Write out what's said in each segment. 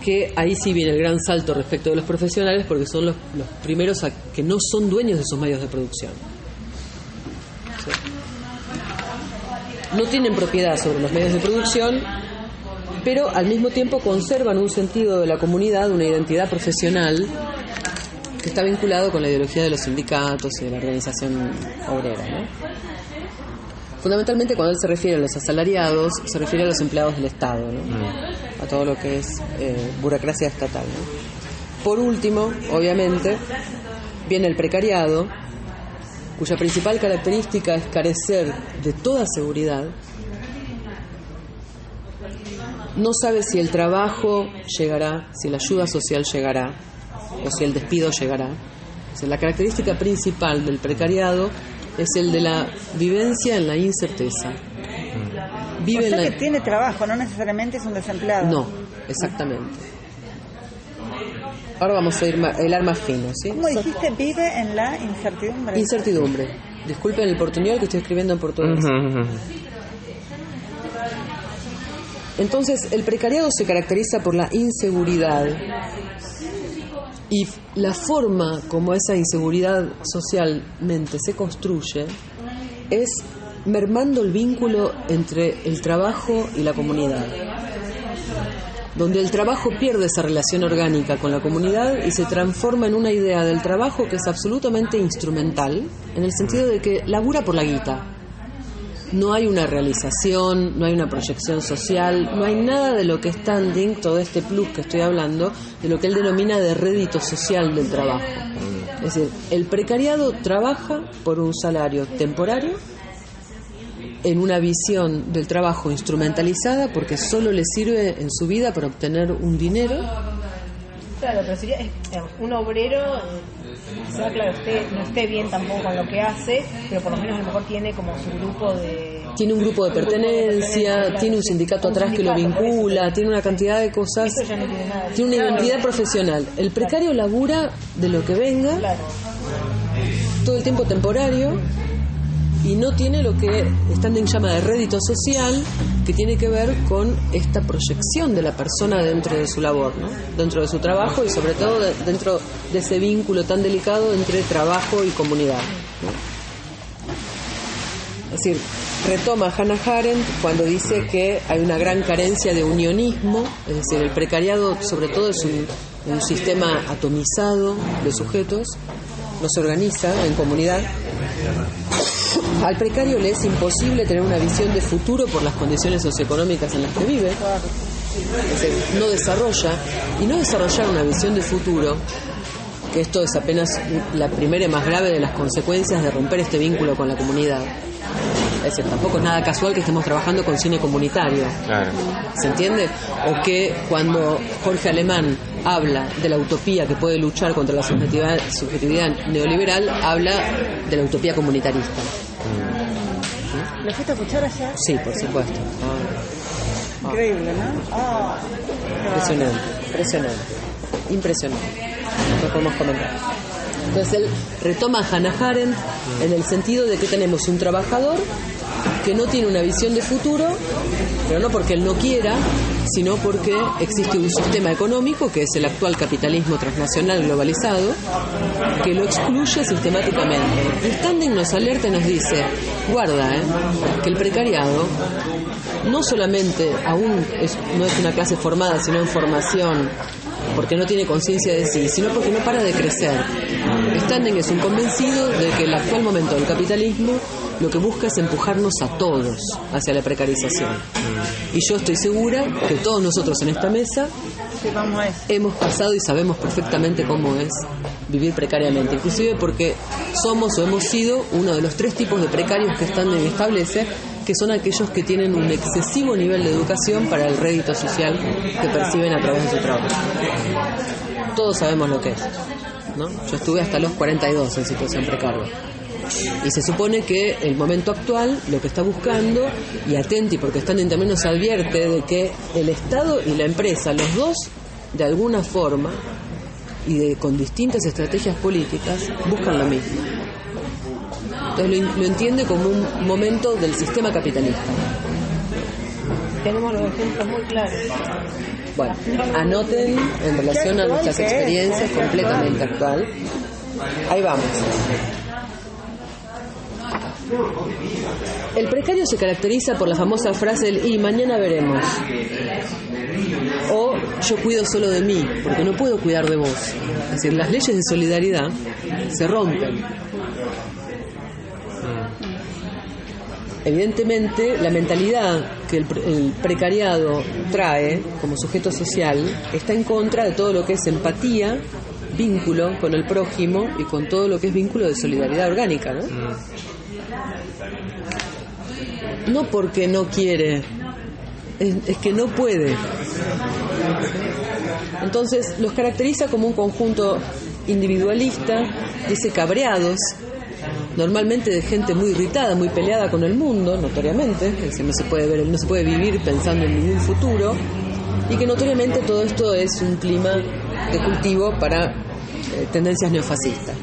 que ahí sí viene el gran salto respecto de los profesionales, porque son los primeros que no son dueños de esos medios de producción. ¿Sí? No tienen propiedad sobre los medios de producción, pero al mismo tiempo conservan un sentido de la comunidad, una identidad profesional que está vinculado con la ideología de los sindicatos y de la organización obrera, ¿no? Fundamentalmente, cuando él se refiere a los asalariados, se refiere a los empleados del Estado, ¿no? A todo lo que es burocracia estatal, ¿no? Por último, obviamente, viene el precariado, cuya principal característica es carecer de toda seguridad. No sabe si el trabajo llegará, si la ayuda social llegará, o si el despido llegará. O sea, la característica principal del precariado es el de la vivencia en la incerteza. Vive o sea que tiene trabajo, no necesariamente es un desempleado. No, exactamente. Ahora vamos a ir hilar más fino, ¿sí? ¿Cómo dijiste? Vive en la incertidumbre. Incertidumbre. Disculpen el portuñol que estoy escribiendo en portugués. Entonces, el precariado se caracteriza por la inseguridad. Y la forma como esa inseguridad socialmente se construye es mermando el vínculo entre el trabajo y la comunidad, donde el trabajo pierde esa relación orgánica con la comunidad y se transforma en una idea del trabajo que es absolutamente instrumental, en el sentido de que labura por la guita. No hay una realización, no hay una proyección social, no hay nada de lo que es standing, todo este plus que estoy hablando, de lo que él denomina de rédito social del trabajo. Es decir, el precariado trabaja por un salario temporario, en una visión del trabajo instrumentalizada, porque solo le sirve en su vida para obtener un dinero. Claro, pero sería un obrero, quizá, claro, no esté bien tampoco con lo que hace, pero por lo menos a lo mejor tiene como su grupo de... Tiene un grupo de pertenencia, claro, tiene un sindicato atrás que lo vincula, tiene una cantidad de cosas, eso ya no tiene nada. Tiene una identidad profesional. El precario labura de lo que venga, claro, todo el tiempo temporario, y no tiene lo que Standing llama de rédito social, que tiene que ver con esta proyección de la persona dentro de su labor, ¿no? Dentro de su trabajo y sobre todo dentro de ese vínculo tan delicado entre trabajo y comunidad, ¿no? Es decir, retoma Hannah Arendt cuando dice que hay una gran carencia de unionismo, es decir, el precariado sobre todo es un sistema atomizado de sujetos, no se organiza en comunidad. Al precario le es imposible tener una visión de futuro por las condiciones socioeconómicas en las que vive. Es decir, no desarrolla, y no desarrollar una visión de futuro, que esto es apenas la primera y más grave de las consecuencias de romper este vínculo con la comunidad. Es decir, tampoco es nada casual que estemos trabajando con cine comunitario. Claro. ¿Se entiende? O que cuando Jorge Alemán habla de la utopía que puede luchar contra la subjetividad neoliberal, habla de la utopía comunitarista. ¿Lo fuiste a escuchar allá? Sí, por supuesto. Increíble, ¿no? Impresionante. No podemos comentar. Entonces él retoma a Hannah Arendt en el sentido de que tenemos un trabajador que no tiene una visión de futuro, pero no porque él no quiera, sino porque existe un sistema económico, que es el actual capitalismo transnacional globalizado, que lo excluye sistemáticamente. Y Standing nos alerta y nos dice, guarda, que el precariado no solamente aún no es una clase formada, sino en formación, porque no tiene conciencia de sí, sino porque no para de crecer. Standing es un convencido de que el actual momento del capitalismo lo que busca es empujarnos a todos hacia la precarización. Y yo estoy segura que todos nosotros en esta mesa hemos pasado y sabemos perfectamente cómo es vivir precariamente, inclusive porque somos o hemos sido uno de los 3 tipos de precarios que Standing establece, que son aquellos que tienen un excesivo nivel de educación para el rédito social que perciben a través de su trabajo. Todos sabemos lo que es, ¿no? Yo estuve hasta los 42 en situación precaria. Y se supone que el momento actual lo que está buscando, y atenti porque Standing también nos advierte de que el Estado y la empresa, los dos, de alguna forma, y con distintas estrategias políticas, buscan lo mismo. Entonces lo entiende como un momento del sistema capitalista. tenemos los ejemplos muy claros. Bueno, anoten en relación a nuestras experiencias, completamente actual. Ahí vamos. El precario se caracteriza por la famosa frase del "y mañana veremos", o "yo cuido solo de mí, porque no puedo cuidar de vos". Es decir, las leyes de solidaridad se rompen. Evidentemente, la mentalidad que el precariado trae como sujeto social está en contra de todo lo que es empatía, vínculo con el prójimo y con todo lo que es vínculo de solidaridad orgánica, ¿no? No porque no quiere, es que no puede. Entonces los caracteriza como un conjunto individualista, dice cabreados, normalmente de gente muy irritada, muy peleada con el mundo, notoriamente, es decir, no se puede vivir pensando en ningún futuro, y que notoriamente todo esto es un clima de cultivo para tendencias neofascistas.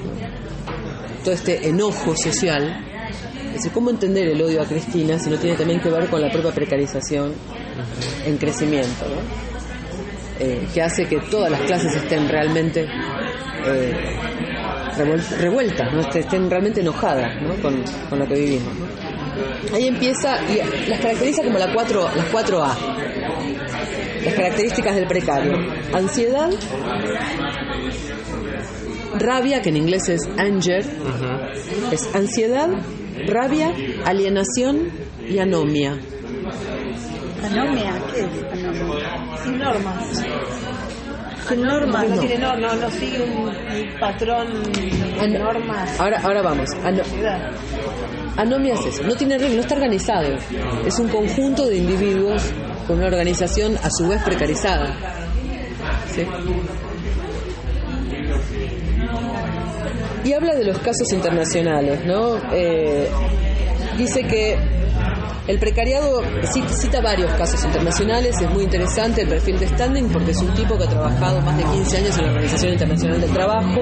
Todo este enojo social. Es decir, ¿cómo entender el odio a Cristina si no tiene también que ver con la propia precarización en crecimiento, ¿no? Que hace que todas las clases estén realmente revueltas, ¿no? Estén realmente enojadas, ¿no? con lo que vivimos, ¿no? Ahí empieza, y las caracteriza como las 4A. Las características del precario: ansiedad, rabia, que en inglés es anger, es ansiedad, rabia, alienación y anomia. ¿Anomia? ¿Qué es anomia? Sin normas. Sin normas. No tiene normas, no sigue un patrón de normas. Ahora vamos. Anomia es eso, no tiene reglas, no está organizado. Es un conjunto de individuos con una organización a su vez precarizada. ¿Sí? Y habla de los casos internacionales, ¿no? Dice que el precariado, cita varios casos internacionales, es muy interesante el perfil de Standing porque es un tipo que ha trabajado más de 15 años en la Organización Internacional del Trabajo,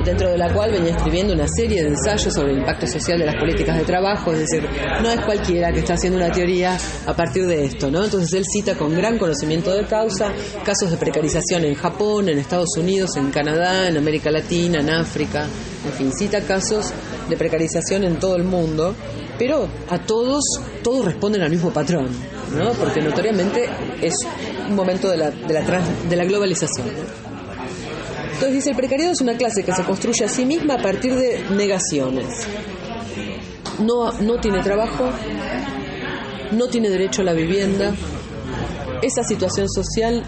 dentro de la cual venía escribiendo una serie de ensayos sobre el impacto social de las políticas de trabajo, es decir, no es cualquiera que está haciendo una teoría a partir de esto, ¿no? Entonces él cita con gran conocimiento de causa casos de precarización en Japón, en Estados Unidos, en Canadá, en América Latina, en África, en fin, cita casos de precarización en todo el mundo, pero a todos responden al mismo patrón, ¿no? Porque notoriamente es un momento de la globalización, ¿no? Entonces dice, el precariado es una clase que se construye a sí misma a partir de negaciones. No tiene trabajo, no tiene derecho a la vivienda, esa situación social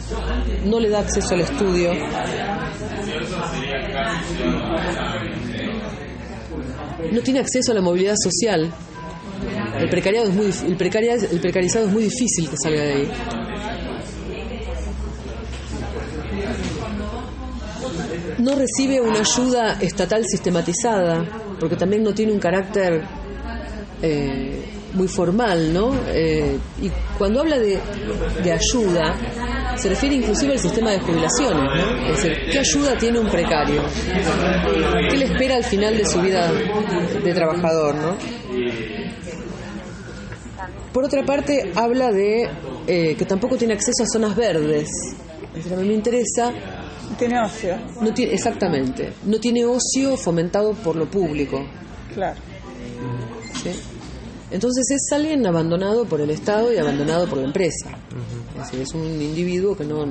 no le da acceso al estudio, no tiene acceso a la movilidad social. El precarizado es muy difícil que salga de ahí. No recibe una ayuda estatal sistematizada, porque también no tiene un carácter muy formal, ¿no? Y cuando habla de ayuda, se refiere inclusive al sistema de jubilaciones, ¿no? Es decir, ¿qué ayuda tiene un precario? ¿Qué le espera al final de su vida de trabajador, ¿no? Por otra parte, habla de que tampoco tiene acceso a zonas verdes. Es decir, a mí me interesa... Tiene ocio. Exactamente. No tiene ocio fomentado por lo público. Claro. ¿Sí? Entonces es alguien abandonado por el Estado y abandonado por la empresa. Es decir, es un individuo que no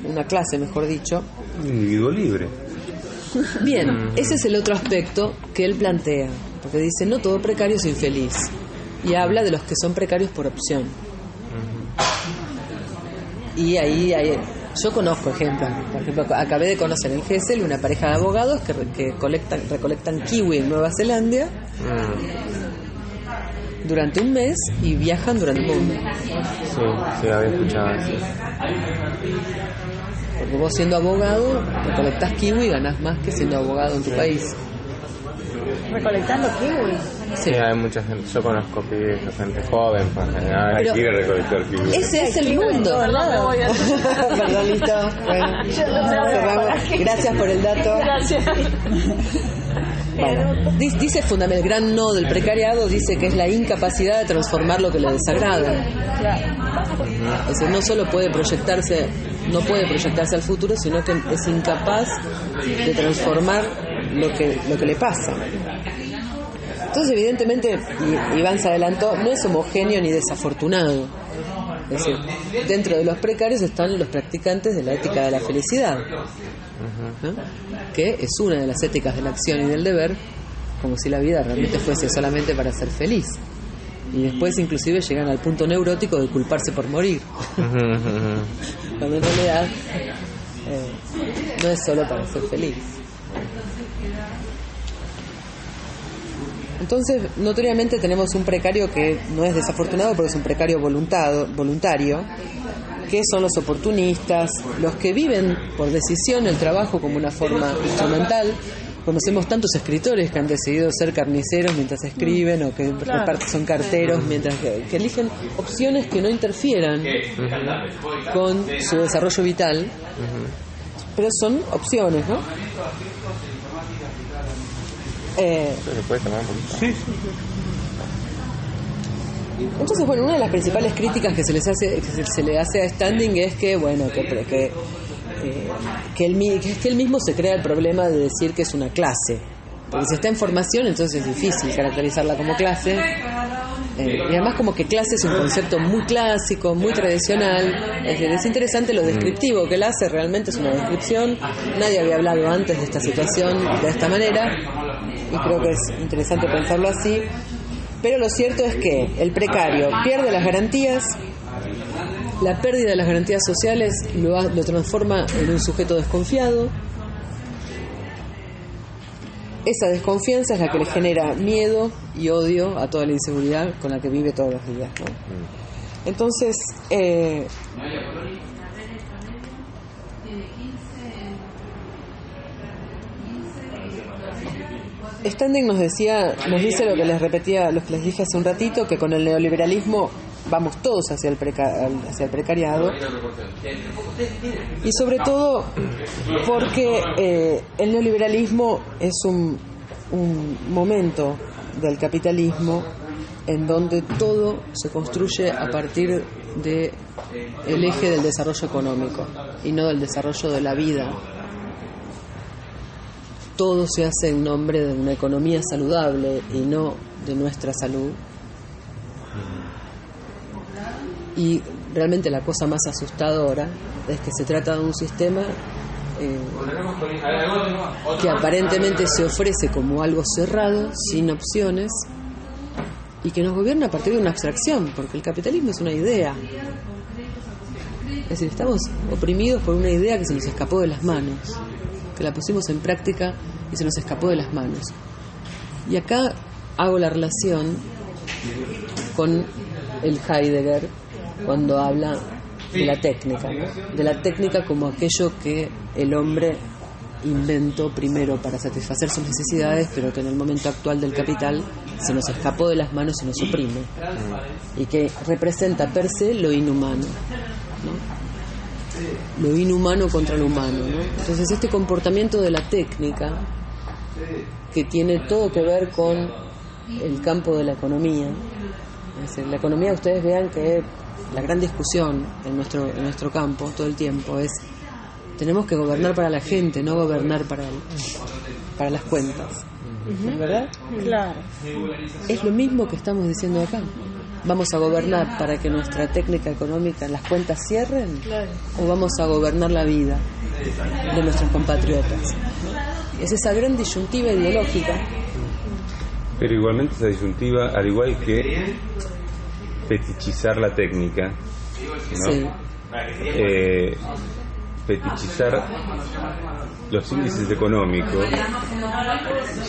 una clase, mejor dicho. Un individuo libre. Bien, ese es el otro aspecto que él plantea. Porque dice, no todo precario es infeliz. Y habla de los que son precarios por opción. Y ahí yo conozco ejemplos. Por ejemplo, acabé de conocer en Gesell una pareja de abogados que recolectan kiwi en Nueva Zelanda durante un mes y viajan durante el mundo. Sí, había escuchado eso. Porque vos siendo abogado recolectás kiwi y ganás más que siendo abogado en tu país. ¿Recolectando kiwi? Sí, hay mucha gente. Yo conozco pibes, gente joven, para general. Pero quiere recolectar kiwi. Ese es el mundo. Perdón, listo. Bueno, cerramos. Gracias por el dato. Gracias. Bueno, dice el gran no del precariado, dice que es la incapacidad de transformar lo que le desagrada. Es decir, no solo no puede proyectarse al futuro, sino que es incapaz de transformar lo que le pasa. Entonces, evidentemente, Iván se adelantó, no es homogéneo ni desafortunado. Es decir, dentro de los precarios están los practicantes de la ética de la felicidad, ¿no? Que es una de las éticas de la acción y del deber, como si la vida realmente fuese solamente para ser feliz. Y después inclusive llegan al punto neurótico de culparse por morir. Cuando en realidad no es solo para ser feliz. Entonces, notoriamente tenemos un precario que no es desafortunado porque es un precario voluntario, que son los oportunistas, los que viven por decisión el trabajo como una forma instrumental. Conocemos tantos escritores que han decidido ser carniceros mientras escriben, o que son carteros mientras que eligen opciones que no interfieran con su desarrollo vital, pero son opciones, ¿no? ¿Se puede tomar un poquito? Sí. Entonces, bueno, una de las principales críticas que se le hace a Standing es que, bueno, que él mismo se crea el problema de decir que es una clase, porque si está en formación, entonces es difícil caracterizarla como clase, y además como que clase es un concepto muy clásico, muy tradicional. Es interesante lo descriptivo que él hace, realmente es una descripción. Nadie había hablado antes de esta situación de esta manera, y creo que es interesante pensarlo así. Pero lo cierto es que el precario pierde las garantías. La pérdida de las garantías sociales lo transforma en un sujeto desconfiado. Esa desconfianza es la que le genera miedo y odio a toda la inseguridad con la que vive todos los días, ¿no? Entonces, Standing nos dice lo que les dije hace un ratito, que con el neoliberalismo vamos todos hacia el precariado, y sobre todo porque el neoliberalismo es un momento del capitalismo en donde todo se construye a partir del eje del desarrollo económico y no del desarrollo de la vida. Todo se hace en nombre de una economía saludable y no de nuestra salud. Y realmente la cosa más asustadora es que se trata de un sistema que aparentemente se ofrece como algo cerrado, sin opciones, y que nos gobierna a partir de una abstracción, porque el capitalismo es una idea. Es decir, estamos oprimidos por una idea que se nos escapó de las manos, que la pusimos en práctica y se nos escapó de las manos. Y acá hago la relación con el Heidegger cuando habla de la técnica, ¿no? De la técnica como aquello que el hombre inventó primero para satisfacer sus necesidades, pero que en el momento actual del capital se nos escapó de las manos y nos oprime, y que representa per se lo inhumano, ¿no? Lo inhumano contra lo humano, ¿no? Entonces este comportamiento de la técnica, que tiene todo que ver con el campo de la economía, es decir, la economía, ustedes vean que la gran discusión en nuestro campo todo el tiempo es: tenemos que gobernar para la gente, no gobernar para las cuentas. ¿Es verdad? Claro. Es lo mismo que estamos diciendo acá. ¿Vamos a gobernar para que nuestra técnica económica, las cuentas cierren? Claro. ¿O vamos a gobernar la vida de nuestros compatriotas? Es esa gran disyuntiva ideológica. Pero igualmente esa disyuntiva, al igual que fetichizar la técnica, ¿no? Sí. Fetichizar los índices económicos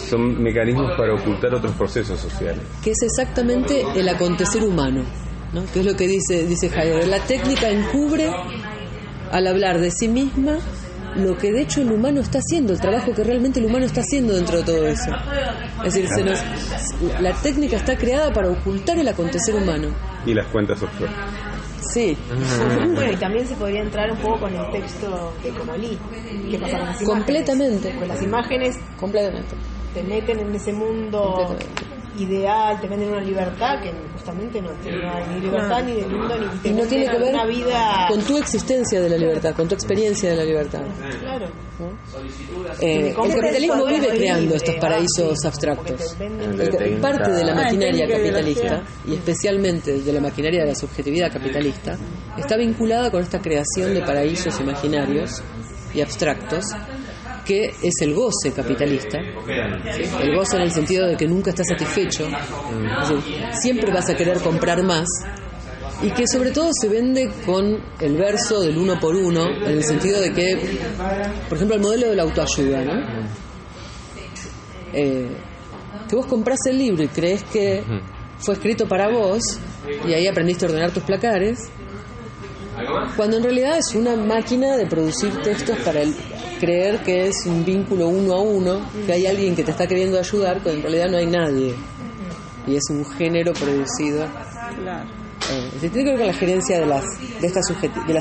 son mecanismos para ocultar otros procesos sociales. Que es exactamente el acontecer humano, ¿no? Que es lo que dice Heidegger. La técnica encubre, al hablar de sí misma, lo que de hecho el humano está haciendo, el trabajo que realmente el humano está haciendo dentro de todo eso. Es decir, la técnica está creada para ocultar el acontecer humano. Y las cuentas offshore. Sí. Bueno, y también se podría entrar un poco con el texto de Conolí. ¿Qué pasa con las imágenes? Completamente. Con las imágenes. Completamente. te meten en ese mundo ideal, te venden una libertad que justamente no hay ni libertad ni de mundo ni y no tiene que ver una vida con tu existencia de la libertad, con tu experiencia de la libertad. Claro. El capitalismo vive creando estos paraísos abstractos. Parte de la maquinaria capitalista, y especialmente de la maquinaria de la subjetividad capitalista, está vinculada con esta creación de paraísos imaginarios y abstractos, que es el goce capitalista, ¿sí? El goce en el sentido de que nunca estás satisfecho, es decir, siempre vas a querer comprar más, y que sobre todo se vende con el verso del uno por uno, en el sentido de que, por ejemplo, el modelo de la autoayuda, ¿no? Que vos comprás el libro y crees que fue escrito para vos, y ahí aprendiste a ordenar tus placares, cuando en realidad es una máquina de producir textos para creer que es un vínculo uno a uno, que hay alguien que te está queriendo ayudar, cuando en realidad no hay nadie, y es un género producido. Claro. Tiene que ver con la gerencia de las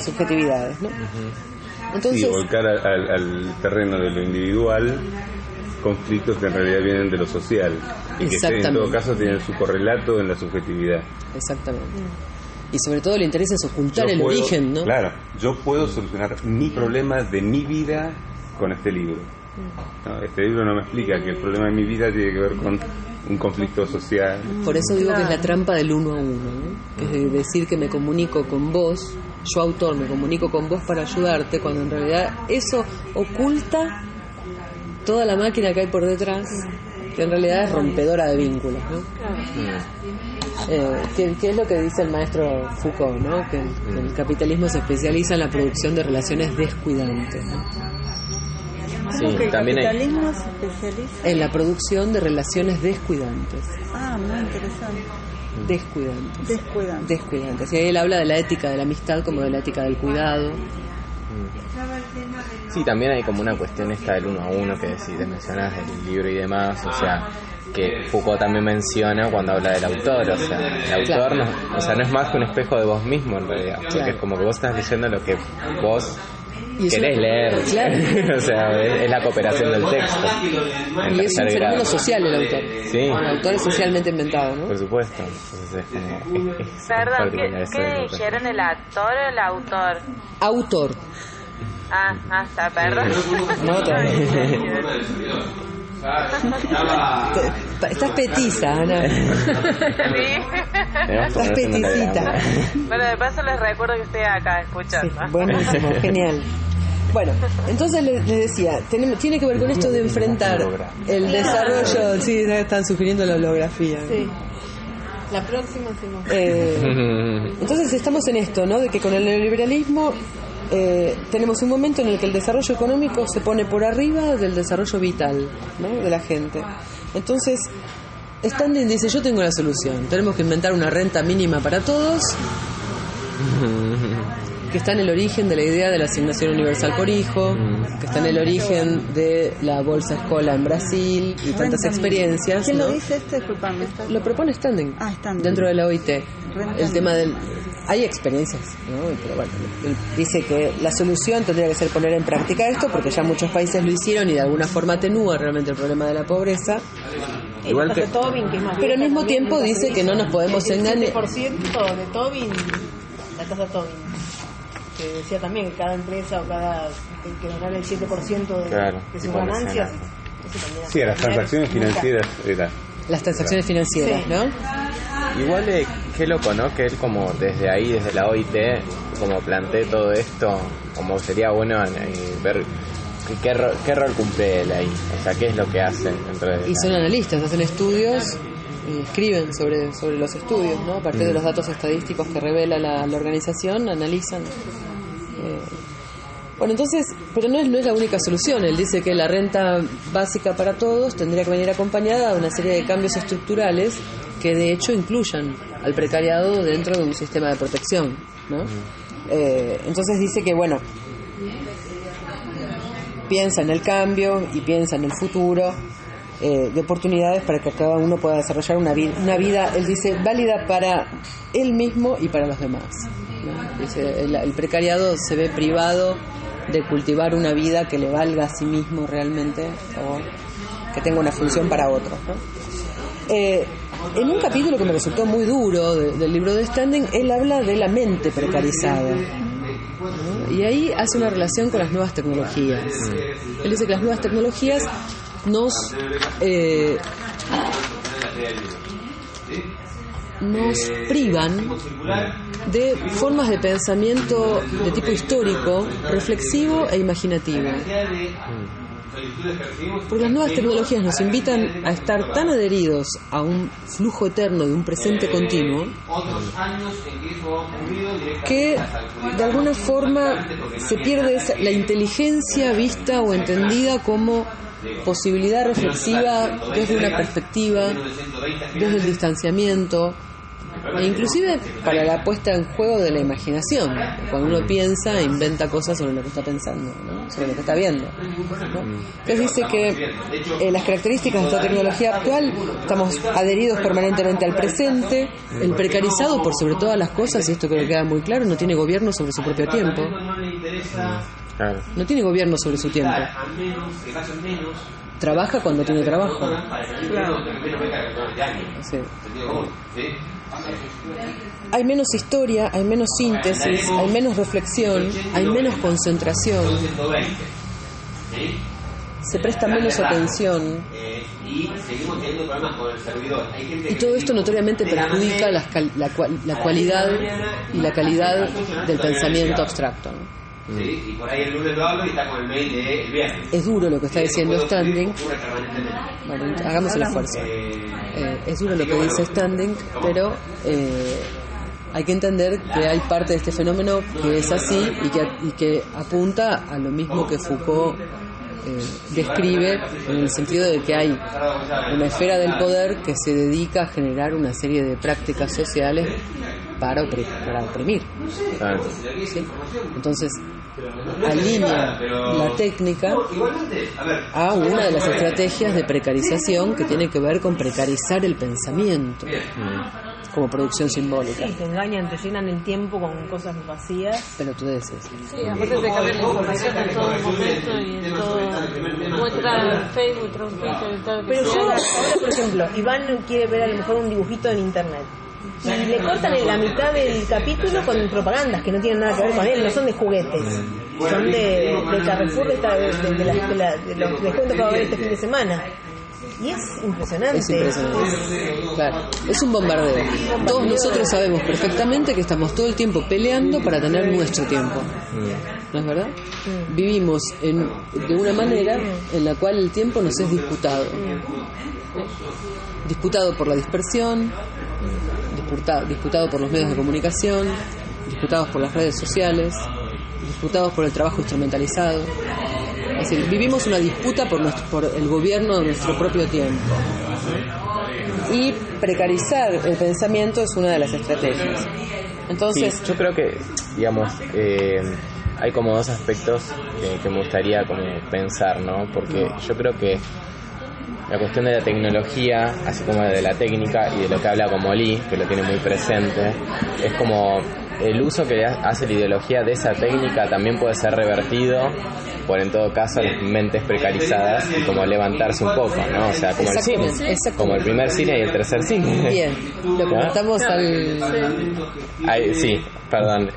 subjetividades, ¿no? Entonces, sí, volcar al terreno de lo individual conflictos que en realidad vienen de lo social y que en todo caso tienen su correlato en la subjetividad. Exactamente. Y sobre todo le interesa es ocultar el origen, ¿no? Claro, yo puedo solucionar mi problema de mi vida con este libro. No, este libro no me explica que el problema de mi vida tiene que ver con un conflicto social. Por eso digo que es la trampa del uno a uno, ¿no? Que es decir que me comunico con vos, yo autor me comunico con vos para ayudarte, cuando en realidad eso oculta toda la máquina que hay por detrás, que en realidad es rompedora de vínculos, ¿no? Que es lo que dice el maestro Foucault, ¿no? Que el capitalismo se especializa en la producción de relaciones descuidantes, ¿no? Sí, también el capitalismo se especializa en la producción de relaciones descuidantes. Ah, muy interesante. Descuidantes. Y ahí él habla de la ética de la amistad como de la ética del cuidado. Sí, también hay como una cuestión esta del uno a uno que te mencionas del libro y demás, o sea, que Foucault también menciona cuando habla del autor, o sea, el autor no es más que un espejo de vos mismo en realidad, porque es como que vos estás leyendo lo que vos querés leer, o sea, es la cooperación del texto. Y es un fenómeno social el autor. Sí. El autor es socialmente inventado, ¿no? Por supuesto. Entonces es como... Perdón, ¿qué dijeron, el actor o el autor? Autor. Está, perdón. No, estás petiza, Ana. Sí. Estás peticita. Bueno, de paso les recuerdo que estoy acá escuchando. Sí, buenísimo, genial. Bueno, entonces les decía, tiene que ver con esto de enfrentar el desarrollo. Sí, ya están sugiriendo la holografía. Sí. La próxima hacemos. Entonces estamos en esto, ¿no? De que con el neoliberalismo tenemos un momento en el que el desarrollo económico se pone por arriba del desarrollo vital, ¿no? De la gente. Entonces, Standing dice, yo tengo la solución, tenemos que inventar una renta mínima para todos, que está en el origen de la idea de la asignación universal por hijo, que está en el origen de la bolsa escola en Brasil y tantas experiencias. ¿Quién lo dice esto? Disculpame. Lo propone Standing, dentro de la OIT. El tema del... Hay experiencias, ¿no? Pero bueno, él dice que la solución tendría que ser poner en práctica esto, porque ya muchos países lo hicieron y de alguna forma atenúa realmente el problema de la pobreza. Igual que Tobin, que es más pero al mismo tiempo dice que no nos podemos engañar. El 7% de Tobin, la tasa Tobin, que decía también que cada empresa o cada que donara el 7% de sus ganancias. Sí, las transacciones financieras era. Las transacciones financieras, ¿no? Igual qué loco, ¿no? Que él como desde ahí, desde la OIT, como plantee todo esto, como sería bueno ver qué rol cumple él ahí, o sea, qué es lo que hace dentro de... Y son analistas, hacen estudios, escriben sobre los estudios, ¿no? A partir de los datos estadísticos que revela la organización, analizan. Bueno, entonces, pero no es la única solución. Él dice que la renta básica para todos tendría que venir acompañada de una serie de cambios estructurales que de hecho incluyan al precariado dentro de un sistema de protección, ¿no? Entonces dice que, bueno, piensa en el cambio y piensa en el futuro de oportunidades para que cada uno pueda desarrollar una vida, él dice, válida para él mismo y para los demás, ¿no? Dice, el precariado se ve privado de cultivar una vida que le valga a sí mismo realmente, que tenga una función para otros, ¿no? En un capítulo que me resultó muy duro del libro de Standing, él habla de la mente precarizada, ¿no? Y ahí hace una relación con las nuevas tecnologías. Él dice que las nuevas tecnologías nos privan de formas de pensamiento de tipo histórico, reflexivo e imaginativo. Porque las nuevas tecnologías nos invitan a estar tan adheridos a un flujo eterno de un presente continuo que de alguna forma se pierde la inteligencia vista o entendida como posibilidad reflexiva desde una perspectiva, desde el distanciamiento, e inclusive para la puesta en juego de la imaginación. Cuando uno piensa e inventa cosas sobre lo que está pensando, ¿no? Sobre lo que está viendo, ¿no? Entonces dice que las características de esta tecnología actual, estamos adheridos permanentemente al presente, el precarizado por sobre todas las cosas, y esto creo que queda muy claro, no tiene gobierno sobre su propio tiempo. No tiene gobierno sobre su tiempo. Trabaja cuando tiene trabajo. Sí. Hay menos historia, hay menos síntesis, hay menos reflexión, hay menos concentración. Se presta menos atención. Y todo esto notoriamente perjudica la cualidad y la calidad del pensamiento abstracto, ¿no? Y por ahí el lunes lo hablo y está con el mail del viernes. Es duro lo que está diciendo Standing. Bueno, hagamos el esfuerzo. Es duro lo que dice Standing, pero hay que entender que hay parte de este fenómeno que es así y que apunta a lo mismo que Foucault describe, en el sentido de que hay una esfera del poder que se dedica a generar una serie de prácticas sociales para oprimir. ¿Sí? Entonces alinea la técnica a una de las estrategias de precarización que tiene que ver con precarizar el pensamiento como producción simbólica. Sí, te engañan, te llenan el tiempo con cosas vacías. Pelotudeces. Sí, aparte te cambian la información en todo momento y en todo. Muestra Facebook, Twitter, todo. Pero yo, ahora, por ejemplo, Iván quiere ver a lo mejor un dibujito en internet. Y le cortan en la mitad del capítulo con propagandas que no tienen nada que ver con él, no son de juguetes, son de Carrefour, de los descuentos que va a haber este fin de semana. Y es impresionante. Es impresionante. Claro, es un bombardeo. Todos nosotros sabemos perfectamente que estamos todo el tiempo peleando para tener nuestro tiempo. ¿No es verdad? Vivimos de una manera en la cual el tiempo nos es disputado. Disputado por la dispersión, disputado por los medios de comunicación, disputados por las redes sociales, disputados por el trabajo instrumentalizado. Es decir, vivimos una disputa por el gobierno de nuestro propio tiempo. Y precarizar el pensamiento es una de las estrategias. Entonces, sí, yo creo que, digamos, hay como dos aspectos que me gustaría como pensar, ¿no? Porque yo creo que la cuestión de la tecnología, así como de la técnica y de lo que habla como Lee, que lo tiene muy presente, es como el uso que hace la ideología de esa técnica también puede ser revertido por, en todo caso, las mentes precarizadas y como levantarse un poco, ¿no? O sea, como el cine, como el primer cine y el tercer cine. Bien, lo comentamos sí, perdón.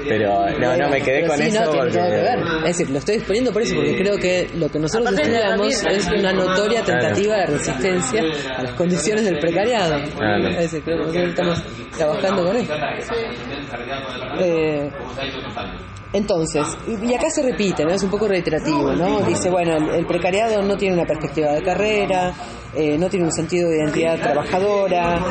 Pero no me quedé con eso porque... Tiene todo que ver. Es decir, lo estoy exponiendo por eso, porque creo que lo que nosotros estudiamos es una notoria tentativa de resistencia a las condiciones del precariado. Es decir, creo que nosotros estamos trabajando con esto. Entonces, y acá se repite, ¿no? Es un poco reiterativo, ¿no? Dice, bueno, el precariado no tiene una perspectiva de carrera, no tiene un sentido de identidad trabajadora,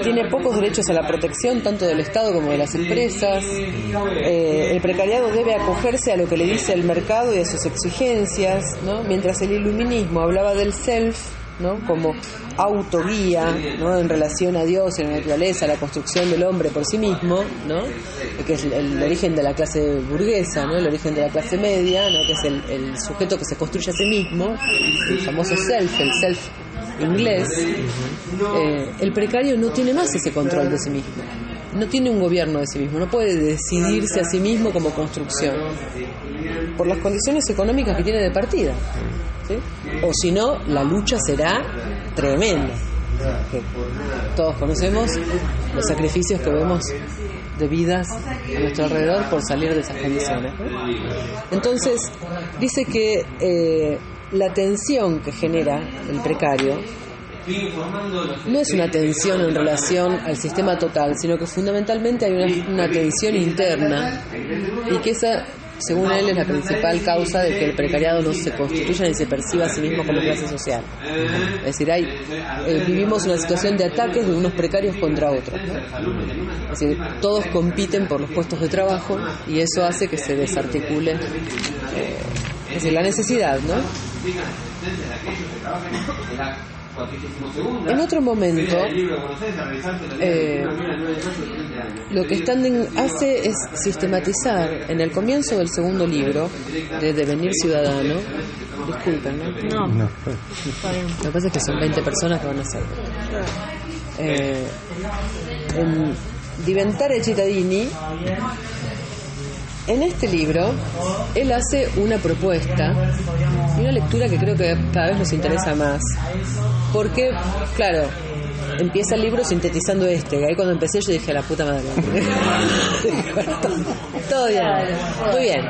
tiene pocos derechos a la protección tanto del Estado como de las empresas, el precariado debe acogerse a lo que le dice el mercado y a sus exigencias, ¿no? Mientras el iluminismo hablaba del self, ¿no? Como autoguía, ¿no? En relación a Dios, a la naturaleza, a la construcción del hombre por sí mismo, ¿no? Que es el origen de la clase burguesa, ¿no? El origen de la clase media, ¿no? Que es el sujeto que se construye a sí mismo, el famoso self, el self inglés. El precario no tiene más ese control de sí mismo, no tiene un gobierno de sí mismo, no puede decidirse a sí mismo como construcción por las condiciones económicas que tiene de partida. ¿sí? O si no, la lucha será tremenda. Que todos conocemos los sacrificios que vemos de vidas a nuestro alrededor por salir de esas condiciones, ¿no? Entonces, dice que la tensión que genera el precario no es una tensión en relación al sistema total, sino que fundamentalmente hay una tensión interna, y que esa, según él, es la principal causa de que el precariado no se constituya ni se perciba a sí mismo como clase social. Es decir, vivimos una situación de ataques de unos precarios contra otros, ¿no? Es decir, todos compiten por los puestos de trabajo, y eso hace que se desarticule es decir, la necesidad, ¿no? En otro momento, lo que Standing hace es sistematizar en el comienzo del segundo libro, de Devenir Ciudadano. Disculpen, ¿no? No. Lo que pasa es que son 20 personas que van a hacer. En Diventare Cittadini, en este libro, él hace una propuesta y una lectura que creo que cada vez nos interesa más. Porque, claro, empieza el libro sintetizando y ahí cuando empecé yo dije, a la puta madre. Todo bien, muy bien.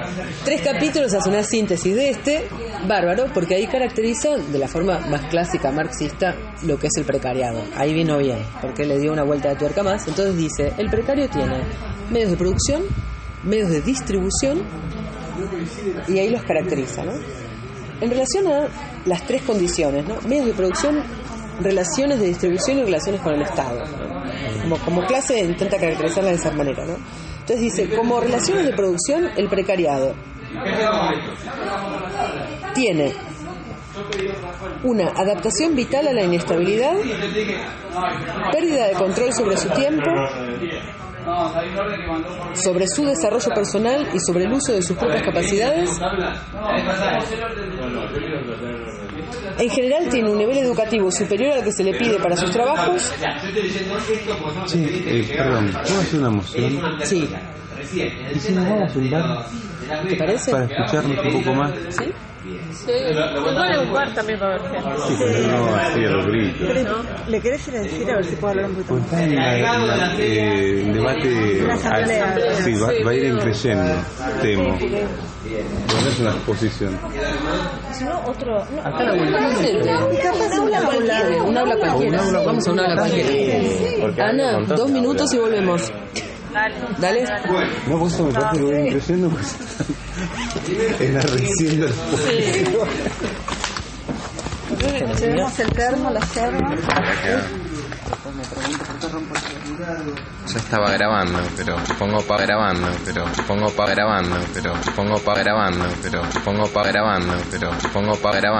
3 capítulos hace una síntesis de bárbaro, porque ahí caracteriza de la forma más clásica marxista lo que es el precariado. Ahí vino bien, porque le dio una vuelta de tuerca más. Entonces dice, el precario tiene medios de producción, medios de distribución, y ahí los caracteriza, ¿no? En relación a las 3 condiciones, ¿no? Medios de producción, relaciones de distribución y relaciones con el Estado, ¿no? Como clase intenta caracterizarla de esa manera, ¿no? Entonces dice, como relaciones de producción, el precariado tiene una adaptación vital a la inestabilidad, pérdida de control sobre su tiempo, sobre su desarrollo personal y sobre el uso de sus propias capacidades. En general tiene un nivel educativo superior al que se le pide para sus trabajos. Sí, perdón, ¿puedo hacer una moción? Sí. ¿Y si nos vamos a un bar? ¿Te parece? Para escucharnos un poco más. ¿Sí? Sí, igual en un bar también va a haber gente. Sí, pero no así a los gritos. Pero, ¿le querés ir a decir a ver si puedo hablar un poquito Pues está en el debate. Una asamblea. Sí, va a ir increyendo, temo. No es una exposición. Si no, otro. No, Acá la un aula cualquiera. Vamos a un aula cualquiera. Ana, 2 minutos y volvemos. Dale. No, pues eso me parece que va a ir increyendo, pues enardeciendo el pueblo. Llevemos el termo, la yerba. Ya estaba grabando, pero pongo para grabando, pero pongo para grabando, pero pongo para grabando, pero pongo para grabando, pero pongo para grabando.